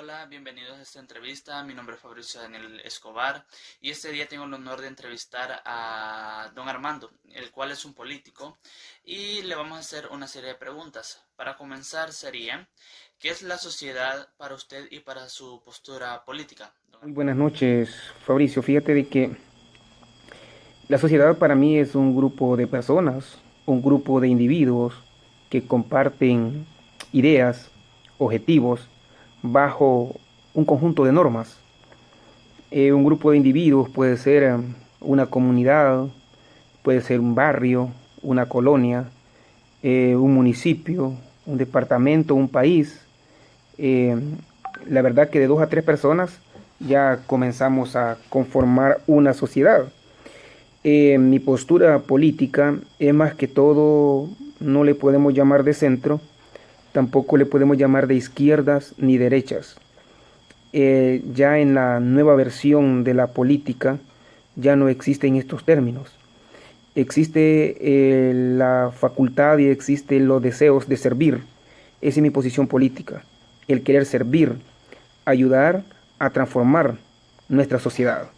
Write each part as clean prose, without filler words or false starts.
Hola, bienvenidos a esta entrevista. Mi nombre es Fabricio Daniel Escobar y este día tengo el honor de entrevistar a don Armando, el cual es un político, y le vamos a hacer una serie de preguntas. Para comenzar sería, ¿qué es la sociedad para usted y para su postura política, don Muy Armando? buenas noches, Fabricio. Fíjate de que la sociedad para mí es un grupo de personas, un grupo de individuos que comparten ideas, objetivos, bajo un conjunto de normas. Un grupo de individuos puede ser una comunidad, puede ser un barrio, una colonia, un municipio, un departamento, un país. Eh, la verdad que de dos a tres personas ya comenzamos a conformar una sociedad. Mi postura política es más que todo, no le podemos llamar de centro, tampoco le podemos llamar de izquierdas ni derechas. Ya en la nueva versión de la política ya no existen estos términos. Existe la facultad y existen los deseos de servir. Esa es mi posición política, el querer servir, ayudar a transformar nuestra sociedad.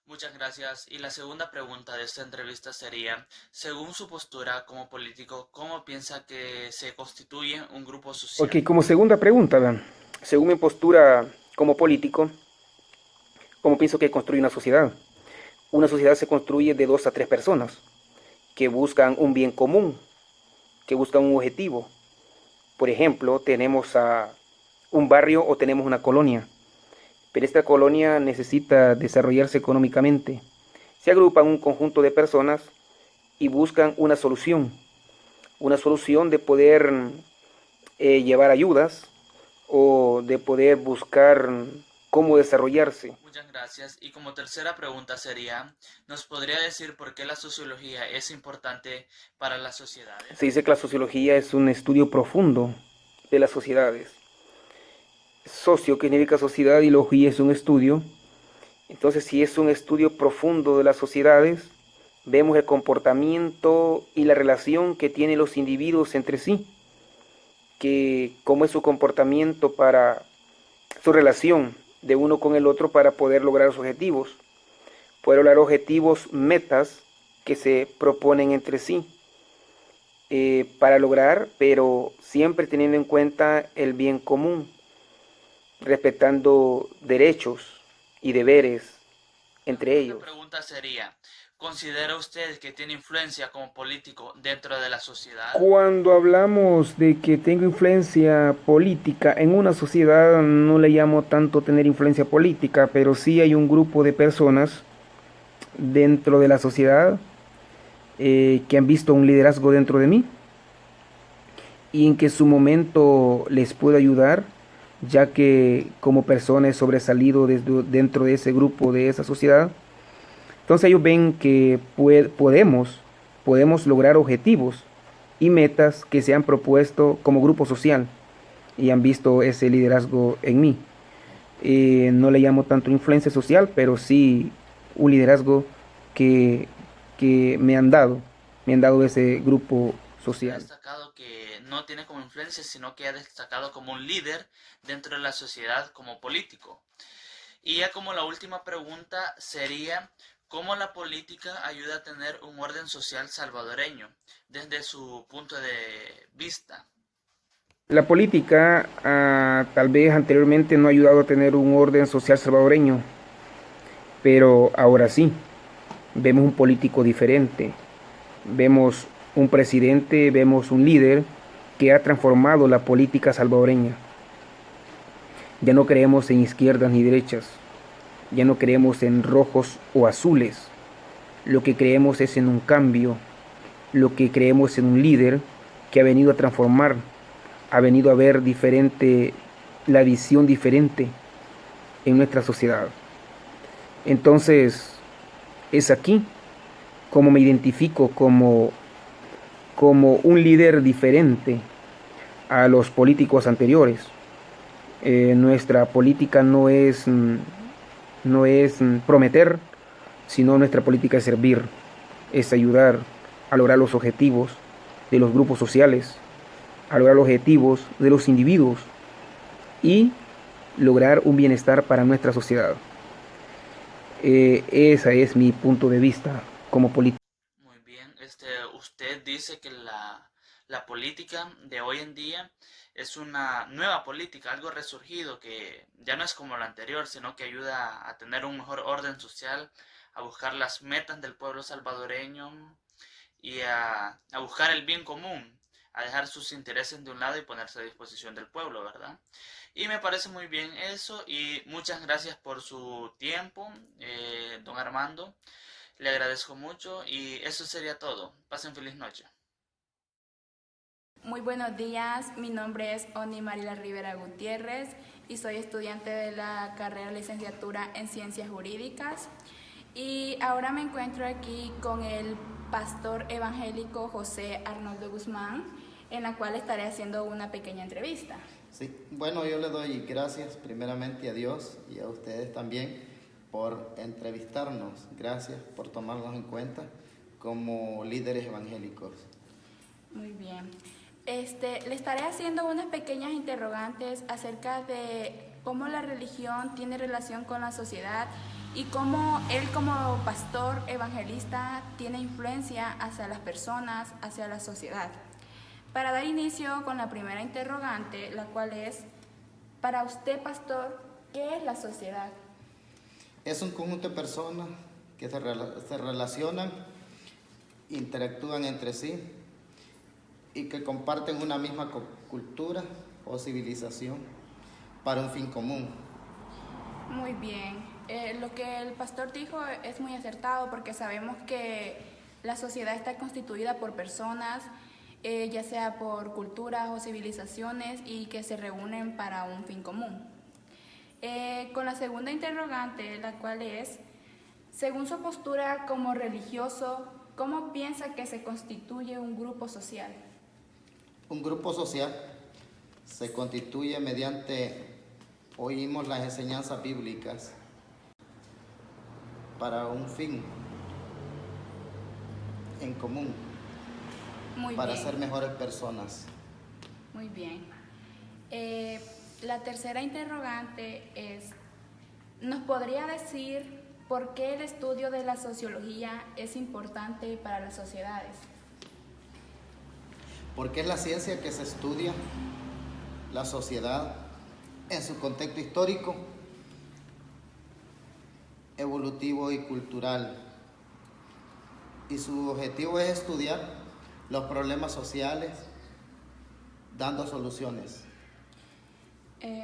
Muchas gracias. Y la segunda pregunta de esta entrevista sería, según su postura como político, ¿cómo piensa que se constituye un grupo Ok, social? como segunda pregunta, vean, según mi postura como político, ¿cómo pienso que construye una sociedad? Una sociedad se construye de dos a tres personas que buscan un bien común, que buscan un objetivo. Por ejemplo, tenemos a un barrio o tenemos una colonia, pero esta colonia necesita desarrollarse económicamente. Se agrupan un conjunto de personas y buscan una solución de poder llevar ayudas o de poder buscar cómo desarrollarse. Muchas gracias. Y como tercera pregunta sería, ¿nos podría decir por qué la sociología es importante para las Se sociedades? dice que la sociología es un estudio profundo de las sociedades. Socio, que significa sociedad, y logía es un estudio. Entonces, si es un estudio profundo de las sociedades, vemos el comportamiento y la relación que tienen los individuos entre sí, que cómo es su comportamiento para su relación de uno con el otro para poder lograr los objetivos, poder lograr objetivos, metas que se proponen entre sí para lograr, pero siempre teniendo en cuenta el bien común, respetando derechos y deberes La entre cuarta ellos. pregunta sería, ¿considera usted que tiene influencia como político dentro de la sociedad? Cuando hablamos de que tengo influencia política en una sociedad, no le llamo tanto tener influencia política, pero sí hay un grupo de personas dentro de la sociedad que han visto un liderazgo dentro de mí y en que su momento les puedo ayudar, ya que como persona he sobresalido desde dentro de ese grupo, de esa sociedad. Entonces ellos ven que podemos lograr objetivos y metas que se han propuesto como grupo social y han visto ese liderazgo en mí. No le llamo tanto influencia social, pero sí un liderazgo que, que me han dado ese grupo Usted ha social. destacado que no tiene como influencia, sino que ha destacado como un líder dentro de la sociedad como político. Y ya como la última pregunta sería, ¿cómo la política ayuda a tener un orden social salvadoreño desde su punto de vista? La política tal vez anteriormente no ha ayudado a tener un orden social salvadoreño, pero ahora sí, vemos un político diferente, vemos un presidente, vemos un líder que ha transformado la política salvadoreña. Ya no creemos en izquierdas ni derechas, ya no creemos en rojos o azules, lo que creemos es en un cambio, lo que creemos en un líder que ha venido a transformar, ha venido a ver diferente, la visión diferente en nuestra sociedad. Entonces, es aquí como me identifico como un líder diferente a los políticos anteriores. Nuestra política no es prometer, sino nuestra política es servir, es ayudar a lograr los objetivos de los grupos sociales, a lograr los objetivos de los individuos y lograr un bienestar para nuestra sociedad. Ese es mi punto de vista como político. Muy bien, usted dice que la política de hoy en día es una nueva política, algo resurgido que ya no es como la anterior, sino que ayuda a tener un mejor orden social, a buscar las metas del pueblo salvadoreño y a buscar el bien común, a dejar sus intereses de un lado y ponerse a disposición del pueblo, ¿verdad? Y me parece muy bien eso y muchas gracias por su tiempo, don Armando. Le agradezco mucho y eso sería todo. Pasen feliz noche. Muy buenos días, mi nombre es Oni Marila Rivera Gutiérrez y soy estudiante de la carrera licenciatura en Ciencias Jurídicas y ahora me encuentro aquí con el pastor evangélico José Arnoldo Guzmán, en la cual estaré haciendo una pequeña entrevista. Sí, bueno, yo le doy gracias primeramente a Dios y a ustedes también por entrevistarnos. Gracias por tomarnos en cuenta como líderes evangélicos. Muy bien. Le estaré haciendo unas pequeñas interrogantes acerca de cómo la religión tiene relación con la sociedad y cómo él como pastor evangelista tiene influencia hacia las personas, hacia la sociedad. Para dar inicio con la primera interrogante, la cual es, para usted, pastor, ¿qué es la sociedad? Es un conjunto de personas que se relacionan, interactúan entre sí y que comparten una misma cultura o civilización para un fin común. Muy bien. Lo que el pastor dijo es muy acertado porque sabemos que la sociedad está constituida por personas, ya sea por culturas o civilizaciones y que se reúnen para un fin común. Con la segunda interrogante, la cual es, según su postura como religioso, ¿cómo piensa que se constituye un grupo social? Un grupo social se constituye mediante, oímos las enseñanzas bíblicas para un fin en común, Muy para bien. ser mejores personas. Muy bien. La tercera interrogante es, ¿nos podría decir por qué el estudio de la sociología es importante para las sociedades? Porque es la ciencia que se estudia la sociedad en su contexto histórico, evolutivo y cultural. Y su objetivo es estudiar los problemas sociales dando soluciones.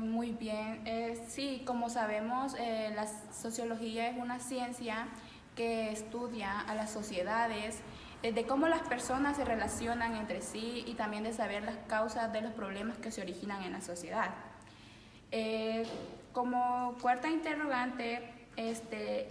Muy bien. Sí, como sabemos, la sociología es una ciencia que estudia a las sociedades, de cómo las personas se relacionan entre sí y también de saber las causas de los problemas que se originan en la sociedad. Como cuarta interrogante,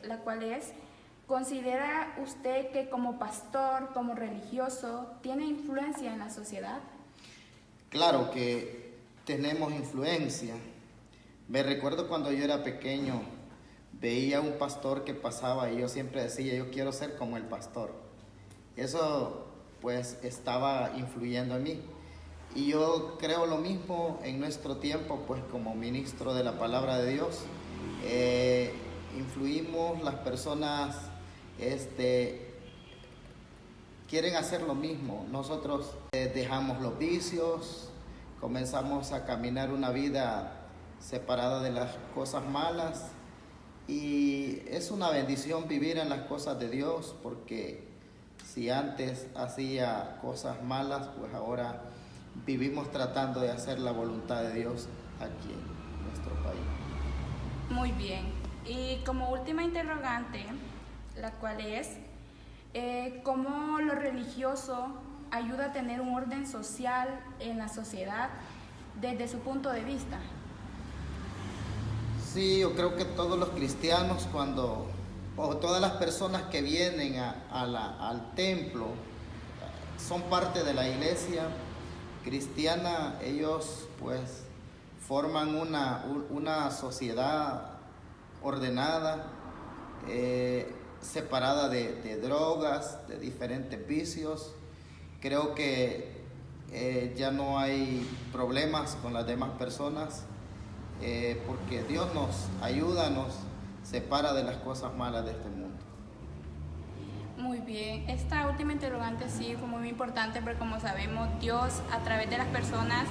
la cual es, ¿considera usted que como pastor, como religioso, tiene influencia en la sociedad? Claro que tenemos influencia. Me recuerdo cuando yo era pequeño, veía un pastor que pasaba y yo siempre decía, yo quiero ser como el pastor. Eso pues estaba influyendo en mí. Y yo creo lo mismo en nuestro tiempo, pues como ministro de la palabra de Dios. Influimos, las personas quieren hacer lo mismo. Nosotros dejamos los vicios, comenzamos a caminar una vida separada de las cosas malas y es una bendición vivir en las cosas de Dios, porque si antes hacía cosas malas, pues ahora vivimos tratando de hacer la voluntad de Dios aquí en nuestro país. Muy bien. Y como última interrogante, la cual es, ¿cómo lo religioso ayuda a tener un orden social en la sociedad desde su punto de vista? Sí, yo creo que todos los cristianos o todas las personas que vienen al templo, son parte de la iglesia cristiana. Ellos pues forman una sociedad ordenada, separada de drogas, de diferentes vicios. Creo que ya no hay problemas con las demás personas. porque Dios nos ayuda, nos separa de las cosas malas de este mundo. Muy bien, esta última interrogante sí fue muy importante porque como sabemos Dios a través de las personas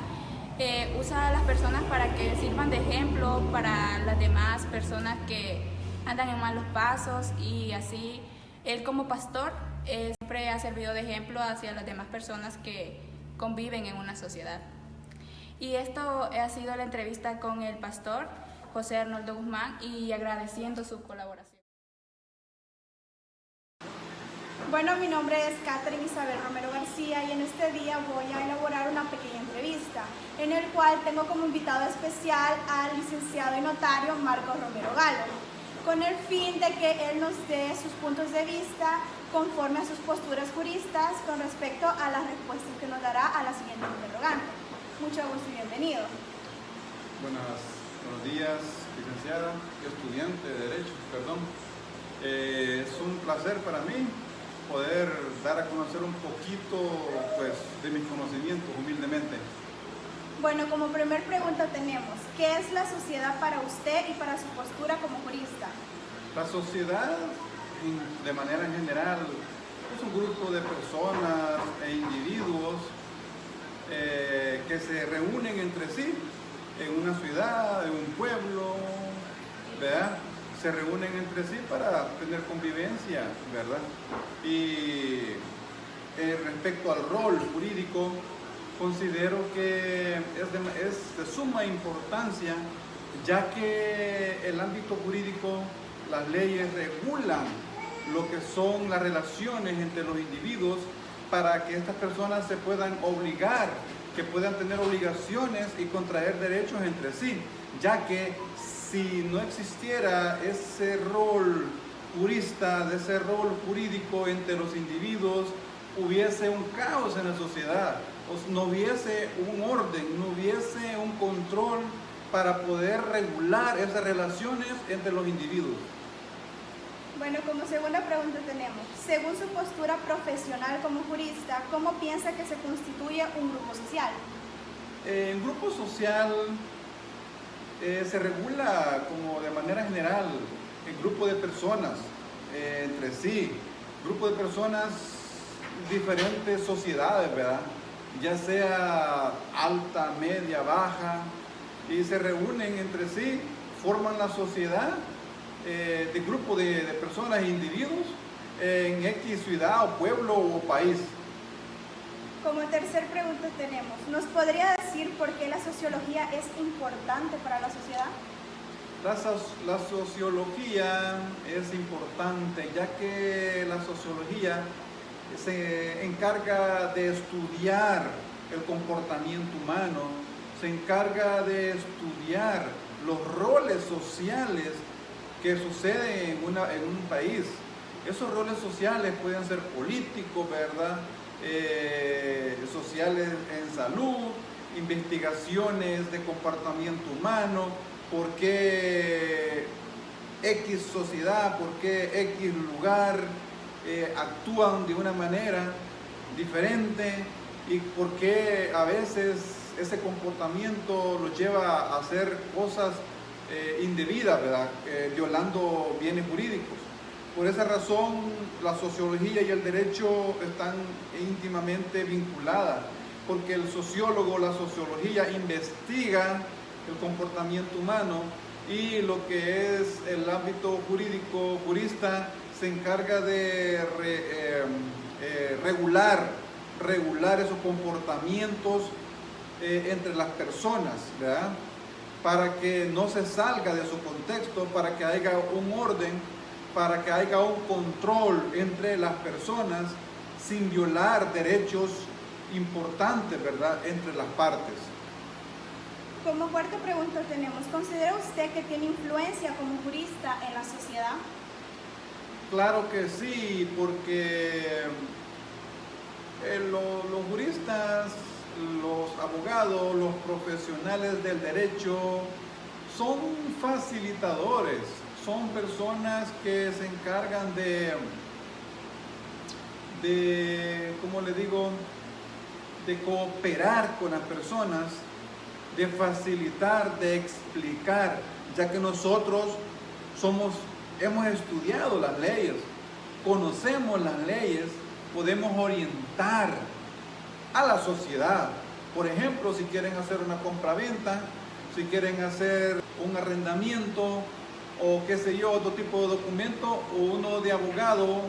usa a las personas para que sirvan de ejemplo para las demás personas que andan en malos pasos y así Él como pastor siempre ha servido de ejemplo hacia las demás personas que conviven en una sociedad. Y esto ha sido la entrevista con el pastor José Arnoldo Guzmán y agradeciendo su colaboración. Bueno, mi nombre es Catherine Isabel Romero García y en este día voy a elaborar una pequeña entrevista en el cual tengo como invitado especial al licenciado y notario Marcos Romero Galo, con el fin de que él nos dé sus puntos de vista conforme a sus posturas juristas con respecto a las respuestas que nos dará a la siguiente interrogante. Mucho gusto y bienvenido. Buenos días, licenciada, estudiante de Derecho, perdón. Es un placer para mí poder dar a conocer un poquito pues, de mis conocimientos, humildemente. Bueno, como primer pregunta tenemos, ¿qué es la sociedad para usted y para su postura como jurista? La sociedad, de manera general, es un grupo de personas e individuos que se reúnen entre sí en una ciudad, en un pueblo, ¿verdad? Se reúnen entre sí para tener convivencia, ¿verdad? Y respecto al rol jurídico, considero que es de suma importancia, ya que el ámbito jurídico, las leyes regulan lo que son las relaciones entre los individuos para que estas personas se puedan obligar, que puedan tener obligaciones y contraer derechos entre sí, ya que si no existiera ese rol jurista, de ese rol jurídico entre los individuos, hubiese un caos en la sociedad, no hubiese un orden, no hubiese un control para poder regular esas relaciones entre los individuos. Bueno, como segunda pregunta tenemos, según su postura profesional como jurista, ¿cómo piensa que se constituye un grupo social? Un grupo social se regula como de manera general el grupo de personas entre sí, grupo de personas, diferentes sociedades, ¿verdad? Ya sea alta, media, baja, y se reúnen entre sí, forman la sociedad de grupo de personas e individuos en X ciudad o pueblo o país. Como tercer pregunta tenemos, ¿nos podría decir por qué la sociología es importante para la sociedad? La sociología es importante, ya que la sociología se encarga de estudiar el comportamiento humano, se encarga de estudiar los roles sociales que suceden en un país. Esos roles sociales pueden ser políticos, ¿verdad? Sociales en salud, investigaciones de comportamiento humano, por qué X sociedad, por qué X lugar actúan de una manera diferente y por qué a veces ese comportamiento los lleva a hacer cosas indebidas, ¿verdad? Violando bienes jurídicos. Por esa razón, la sociología y el derecho están íntimamente vinculadas, porque el sociólogo, la sociología investiga el comportamiento humano y lo que es el ámbito jurídico, jurista, se encarga de regular esos comportamientos entre las personas, ¿verdad? Para que no se salga de su contexto, para que haya un orden, para que haya un control entre las personas sin violar derechos importantes, ¿verdad?, entre las partes. Como cuarta pregunta tenemos, ¿considera usted que tiene influencia como jurista en la sociedad? Claro que sí, porque los juristas, los abogados, los profesionales del derecho son facilitadores, son personas que se encargan de ¿cómo le digo?, de cooperar con las personas, de facilitar, de explicar, ya que nosotros hemos estudiado las leyes, conocemos las leyes, podemos orientar a la sociedad. Por ejemplo, si quieren hacer una compraventa, si quieren hacer un arrendamiento o qué sé yo, otro tipo de documento, o uno de abogado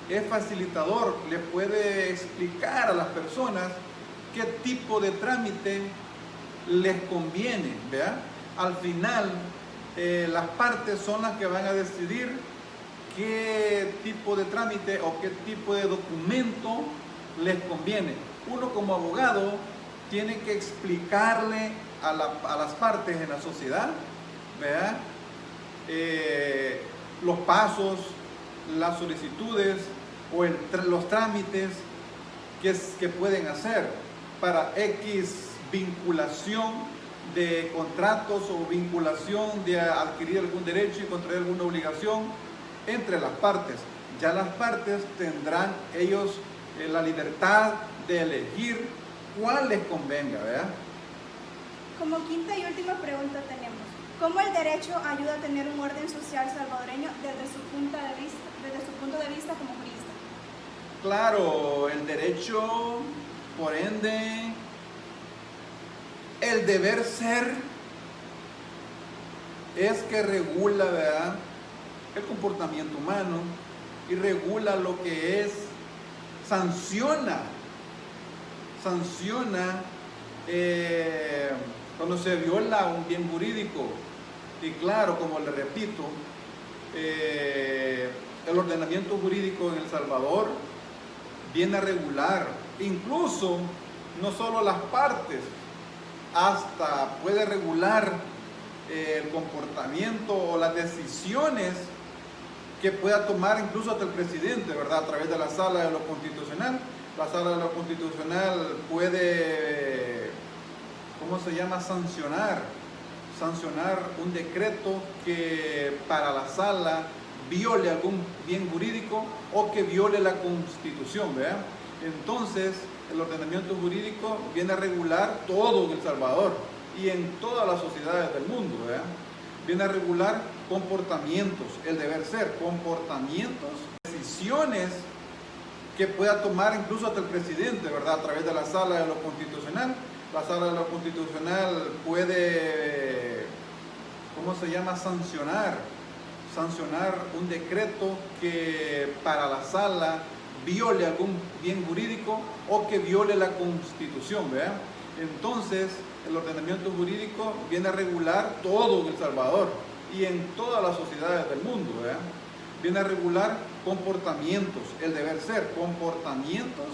es facilitador, le puede explicar a las personas qué tipo de trámite les conviene, ¿vea? Al final, las partes son las que van a decidir qué tipo de trámite o qué tipo de documento les conviene. Uno como abogado tiene que explicarle a las partes en la sociedad, ¿verdad? Los pasos, las solicitudes o los trámites que pueden hacer para X vinculación de contratos o vinculación de adquirir algún derecho y contraer alguna obligación entre las partes. Ya las partes tendrán ellos la libertad de elegir cuál les convenga, ¿verdad? Como quinta y última pregunta tenemos: ¿cómo el derecho ayuda a tener un orden social salvadoreño desde su punto de vista como jurista? Claro, el derecho, por ende, el deber ser es que regula, ¿verdad?, el comportamiento humano y regula lo que es, sanciona cuando se viola un bien jurídico. Y claro, como le repito, el ordenamiento jurídico en El Salvador viene a regular, incluso no solo las partes, hasta puede regular el comportamiento o las decisiones que pueda tomar incluso hasta el presidente, ¿verdad? A través de la Sala de lo Constitucional. La Sala de lo Constitucional puede, ¿cómo se llama?, sancionar un decreto que para la Sala viole algún bien jurídico o que viole la Constitución, ¿verdad? Entonces, el ordenamiento jurídico viene a regular todo en El Salvador y en todas las sociedades del mundo, ¿verdad? Viene a regular comportamientos, el deber ser, comportamientos, decisiones que pueda tomar incluso hasta el presidente, ¿verdad? A través de la Sala de lo Constitucional. La Sala de lo Constitucional puede, ¿cómo se llama?, sancionar un decreto que para la Sala viole algún bien jurídico o que viole la Constitución, ¿verdad? Entonces, el ordenamiento jurídico viene a regular todo en El Salvador y en todas las sociedades del mundo, ¿verdad? Viene a regular comportamientos, el deber ser, comportamientos,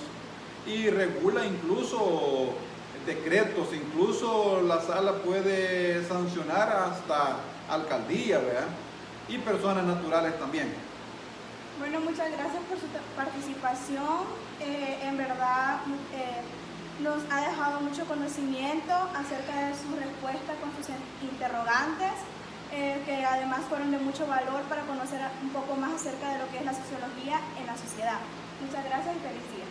y regula incluso decretos, incluso la Sala puede sancionar hasta alcaldía, ¿verdad? Y personas naturales también. Bueno, muchas gracias por su participación. En verdad nos ha dejado mucho conocimiento acerca de su respuesta con sus interrogantes, que además fueron de mucho valor para conocer un poco más acerca de lo que es la sociología en la sociedad. Muchas gracias y feliz día.